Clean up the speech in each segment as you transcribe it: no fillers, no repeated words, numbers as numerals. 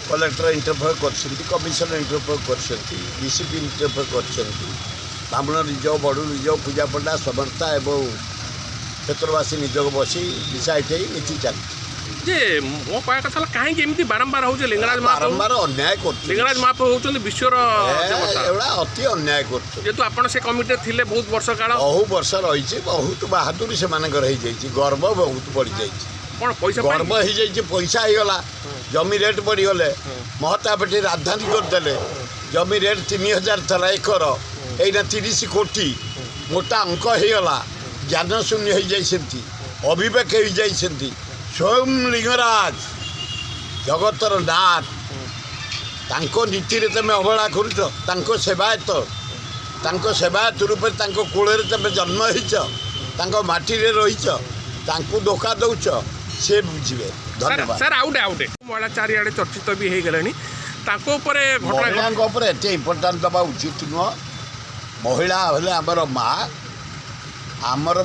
Collector interfere कर commissioner interfere कर DCP interfere कर ब्राह्मण निजोग बड़ू निजोग पूजा पंडा समर्था एवं क्षेत्रवासी निजोग बसी डिसाइड नीति चलती जे मो कह कथा कहीं एमती बारंबार हो लिंगराज बारंबार अन्याय कर लिंगराज महाप्रभु होउछन विश्वर देवता एवढा अति अन्याय कर जेतु आपण से कमिटी थिले बहुत वर्ष काल बहु वर्ष रही बहुत बहादुरी से गर्व बहुत बढ़ी जाइए कौन पैसा गर्व हो जाइए पैसा होगला जमी रेट बढ़ीगले महतापेटी राजधानी करदे जमी रेट 3000 था एकर एना 30 कोटी मोटा अंक होगला ज्ञान शून्य हो जाइए अविवेक हो जाइए स्वयं लिंगराज जगतर नाथ तांको नीति रे तुम अवहेला कर सेवायत रूप कूल तुम जन्म हो माटी रही धोखा दौच से बुझे धन्यवाद सर आउटे आउटे महिला चारिआडे चर्चित भी हो गले महिला एत इम्पोर्टाट दबा उचित नुह महिला हेले आमर माँ आमर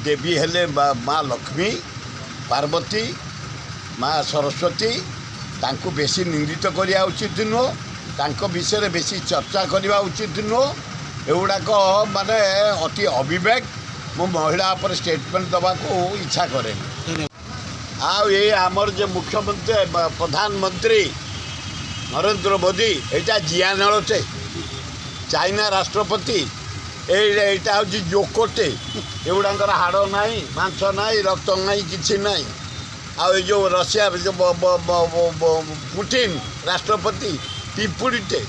देवी हेले माँ लक्ष्मी पार्वती माँ सरस्वती तांको बेसी निंदित करिया उचित नुह तांको विषय में बेसी चर्चा करवा उचित नुह एगुड़ाक माने अति अविवेक मु महिला पर स्टेटमेंट दबा को इच्छा करे आमर जो मुख्यमंत्री प्रधानमंत्री नरेंद्र मोदी एटा जिया नलटे चाइना राष्ट्रपति एटा हूँ जोकोटे एगुड़ाकर हाड़ ना मांस ना रक्त ना कि ना आ जो रशिया जो पुटिन राष्ट्रपति पिपुड़ीटे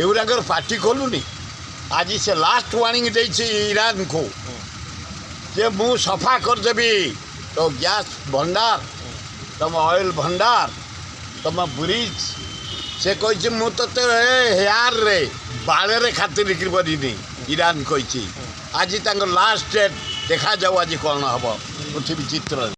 एगुड़ाकर पार्टी खोलुनी आज से लास्ट वार्निंग दे ईरान को जे मु सफा करदेवी तो गैस भंडार तुम ऑयल भंडार तुम ब्रिज से कही मुझे हेयर रे बाड़े रे खातिर करनी ईरान कही आज लास्ट डेट देखा जाऊ आज कौन हम पृथ्वी चित्र।